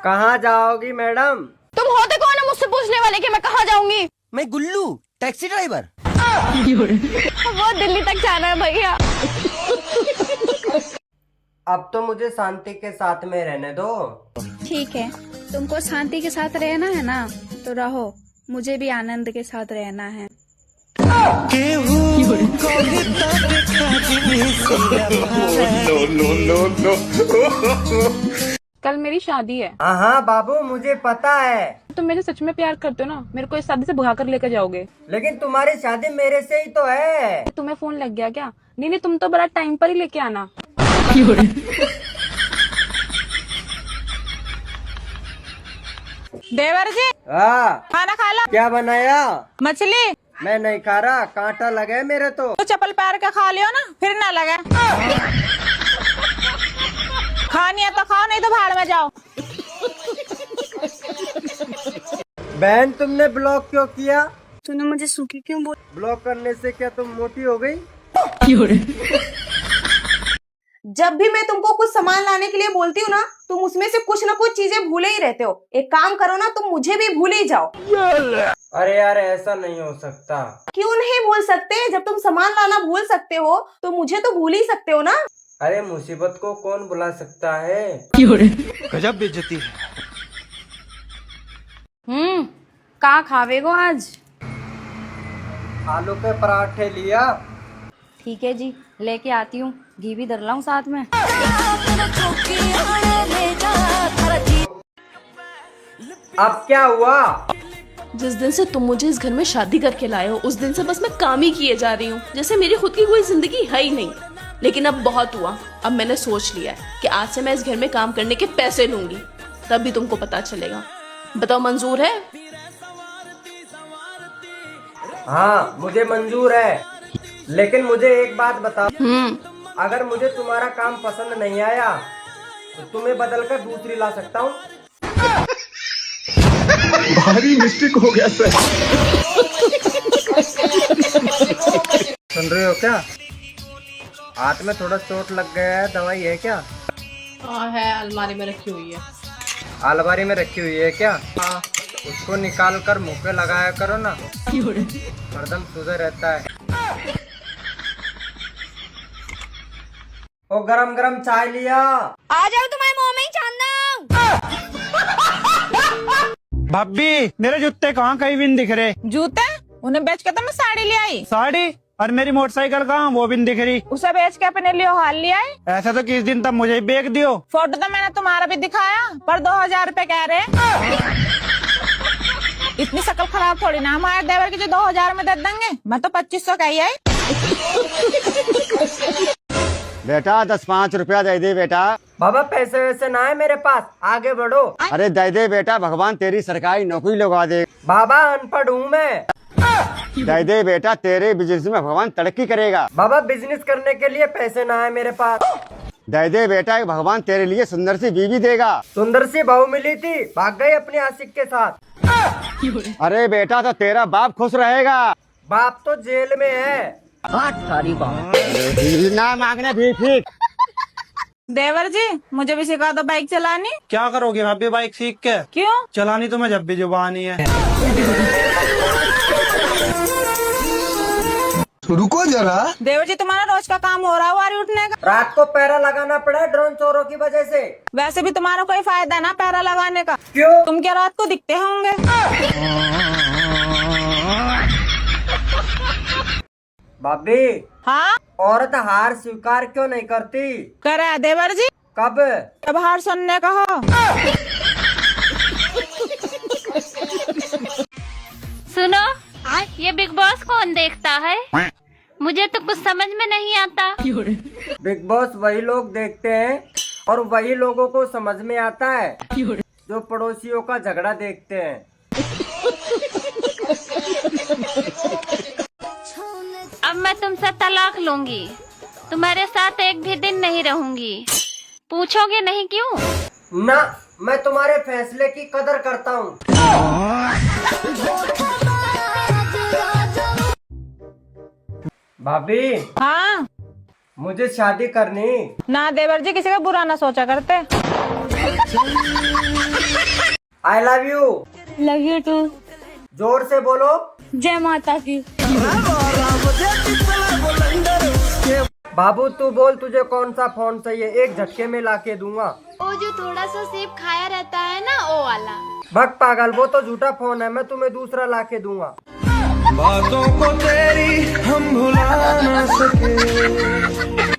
कहाँ जाओगी मैडम? तुम होते कौन है मुझसे पूछने वाले कि मैं कहाँ जाऊंगी? मैं गुल्लू, टैक्सी ड्राइवर। वो दिल्ली तक जाना है भैया। अब तो मुझे शांति के साथ में रहने दो। ठीक है, तुमको शांति के साथ रहना है ना, तो रहो। मुझे भी आनंद के साथ रहना है। कल मेरी शादी है। हाँ बाबू, मुझे पता है। तुम मेरे सच में प्यार करते हो ना? मेरे को इस शादी से भगा कर लेकर जाओगे? लेकिन तुम्हारी शादी मेरे से ही तो है। तुम्हें फोन लग गया क्या? नहीं, तुम तो बड़ा टाइम पर ही लेके आना। देवर जी, हाँ, खाना खा लो। क्या बनाया? मछली। मैं नहीं खा रहा, कांटा लगे मेरे तो। चप्पल पैर का खा लियो ना, फिर ना लगे। खानी है तो खाओ, नहीं तो भाड़ में जाओ। बहन, तुमने ब्लॉक क्यों किया? तूने मुझे सूखी क्यों बोल? ब्लॉक करने से क्या तुम मोटी हो गई? जब भी मैं तुमको कुछ सामान लाने के लिए बोलती हूँ ना, तुम उसमें से कुछ ना कुछ चीजें भूले ही रहते हो। एक काम करो ना, तुम मुझे भी भूल ही जाओ। अरे यार, ऐसा नहीं हो सकता। क्यों नहीं भूल सकते? जब तुम सामान लाना भूल सकते हो तो मुझे तो भूल ही सकते हो ना। अरे मुसीबत को कौन बुला सकता है? गजब बेइज्जती है। कहाँ खावेगो आज? आलू के पराठे लिया। ठीक है जी, लेके आती हूँ। घी भी धर लाऊं साथ में। अब क्या हुआ? जिस दिन से तुम मुझे इस घर में शादी करके लाए हो, उस दिन से बस मैं काम ही किए जा रही हूँ, जैसे मेरी खुद की कोई जिंदगी है ही नहीं। लेकिन अब बहुत हुआ। अब मैंने सोच लिया है कि आज से मैं इस घर में काम करने के पैसे लूंगी, तब भी तुमको पता चलेगा। बताओ, मंजूर है? हाँ, मुझे मंजूर है। लेकिन मुझे एक बात बताओ, अगर मुझे तुम्हारा काम पसंद नहीं आया तो तुम्हें बदलकर दूसरी ला सकता हूँ। भारी मिस्टेक हो गया सर। सुन रहे हो क्या? हाथ में थोड़ा चोट लग गया है, दवाई है क्या? हाँ है, अलमारी में रखी हुई है। अलमारी में रखी हुई है क्या? हाँ। उसको निकाल कर मुंह पे लगाया करो ना, हरदम सुधर रहता है। ओ, गरम गरम चाय लिया। आ जाओ, तुम्हारे मुंह में ही चांदना। भाभी, मेरे जूते कहाँ कहीं भी नहीं दिख रहे। जूते? उन्हें बेच के तो मैं साड़ी ले आई। साड़ी? और मेरी मोटरसाइकिल कहाँ, वो भी नहीं दिख रही। उसे बेच के अपने लिए हाल लिया है। ऐसा तो किस दिन तब मुझे बेच दियो। फोटो तो मैंने तुम्हारा भी दिखाया, पर 2000 रुपए कह रहे। इतनी शक्ल खराब थोड़ी ना हमारे देवर की जो 2000 में दे देंगे। मैं तो 2500 का ही आई। बेटा 10-5 रुपया दे दे बेटा। बाबा, पैसे वैसे ना है मेरे पास, आगे बढ़ो। अरे दे दे बेटा, भगवान तेरी सरकारी नौकरी लगा दे। बाबा, अनपढ़ हूँ मैं। दे दे बेटा, तेरे बिजनेस में भगवान तरक्की करेगा। बाबा, बिजनेस करने के लिए पैसे ना है मेरे पास। दे दे बेटा, भगवान तेरे लिए सुंदर सी बीवी देगा। सुंदर सी बहू मिली थी, भाग गई अपने आशिक के साथ। अरे बेटा, तो तेरा बाप खुश रहेगा। बाप तो जेल में है। ना मांगने भी ठीक। देवर जी, मुझे भी सिखा दो बाइक चलानी। क्या करोगे भाभी बाइक सीख के? क्यों? चलानी तो मैं जब भी जुबानी है। रुको जरा। देवर जी, तुम्हारा रोज का काम हो रहा है वारी उठने का। रात को पैरा लगाना पड़ा ड्रोन चोरों की वजह से। वैसे भी तुम्हारा कोई फायदा ना पैरा लगाने का। क्यों? तुम क्या रात को दिखते होंगे? भाभी, हाँ, औरत हार स्वीकार क्यों नहीं करती? करे देवर जी। कब? जब हार सुनने का हो। सुनो, ये बिग बॉस कौन देखता है? मुझे तो कुछ समझ में नहीं आता। बिग बॉस वही लोग देखते हैं और वही लोगों को समझ में आता है जो पड़ोसियों का झगड़ा देखते हैं। अब मैं तुमसे तलाक लूंगी। तुम्हारे साथ एक भी दिन नहीं रहूंगी। पूछोगे नहीं क्यों? ना, मैं तुम्हारे फैसले की कदर करता हूँ। भाभी, हाँ, मुझे शादी करनी। ना देवर जी, किसी का बुरा ना सोचा करते। I love you. Love you too. जोर से बोलो। जय माता की। बाबू तू बोल तुझे कौन सा फोन चाहिए, एक झटके में लाके दूंगा। वो जो थोड़ा सा सेब खाया रहता है ना, वो वाला। भग पागल, वो तो झूठा फोन है, मैं तुम्हें दूसरा लाके दूंगा। बातों को तेरी हम भुला ना सके।